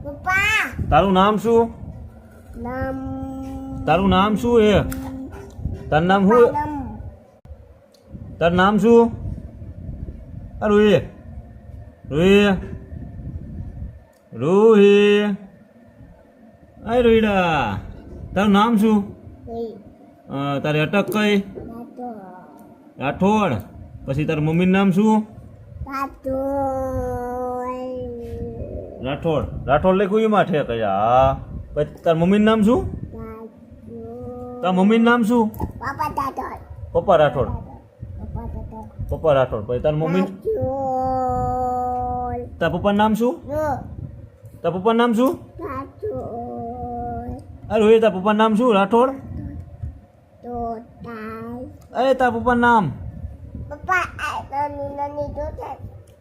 પપ્પા તારું નામ શું? નામ તારું નામ શું હે? તારું નામ શું? નામ તારું નામ શું? આ રૂહી રૂહી રૂહી આ રૂહીડા તારું નામ શું? તારી અટક કઈ? રાઠોડ. પછી તારા મમ્મીનું નામ શું? રાઠોડ. રાઠોડ લખ્યું એમાં છે કયા? હા. પછી તારા મમ્મીનું નામ શું? તારા મમ્મીનું નામ શું? પપ્પા રાઠોડ. પપ્પા રાઠોડ. પછી તારા મમ્મી તારા પપ્પાનું નામ શું? તારા પપ્પાનું નામ શું? અરે હોય તારા પપ્પાનું નામ શું? રાઠોડ. અરે તારા પપ્પાનું નામ?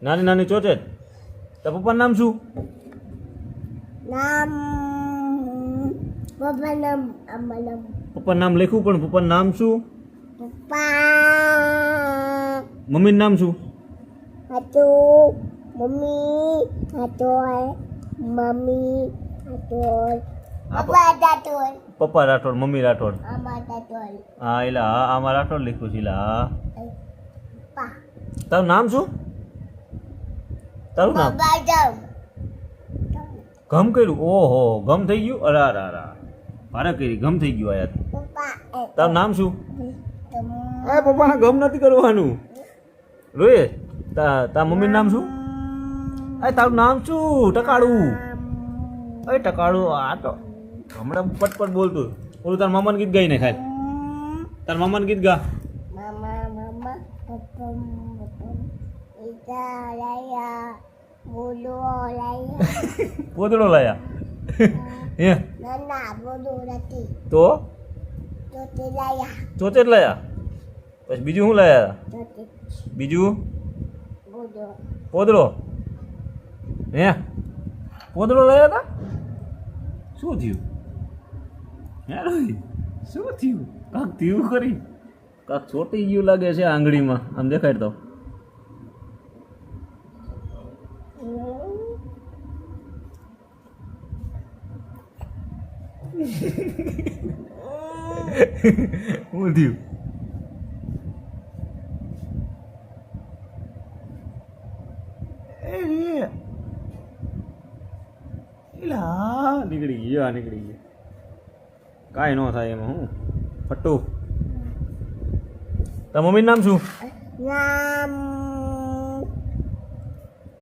નાની નાની ચોચેટ. તારા પપ્પાનું નામ શું? પપ્પાનું નામ લખ્યું પણ પપ્પાનું નામ શું? મમ્મીનું નામ શું? પપ્પા રાઠોડ મમ્મી રાઠોડ. હા એલા હા આમાં રાઠોડ લખ્યું છે એલા. તારું નામ શું? તારું નામ ગમ કર્યું? ઓહો ગમ થઈ ગયું? અરે અરે અરે ભારે કરી ગમ થઈ ગયું યાર. તારું નામ શું? એ પપ્પાને ગમ નથી કરવાનું. રોય તારા મમ્મીનું નામ શું? એ તારું નામ શું? ટકાળું. એ ટકાળું આ તો હમણાં પટપટ બોલતું. ઓલું તારા મામાનું ગીત ગાઈને ખાય. તારા મામાનું ગીત ગા. પોદળો લાયા હે તો ચોચેટ લાયા. પછી બીજું શું લાયા? બીજું પોદળો હે પોદળો લાયા હતા. શું થયું હે રોહિત? શું થયું? કાંક થયું ખરી? કાંક ચોટી ગયું લાગે છે આંગળીમાં. આમ દેખાડ તો. શું થયું? નીકળી ગયો નીકળી ગયો. કાંઈ ન થાય એમાં. હું ફટ્ટુ. તારા મમ્મીનું નામ શું?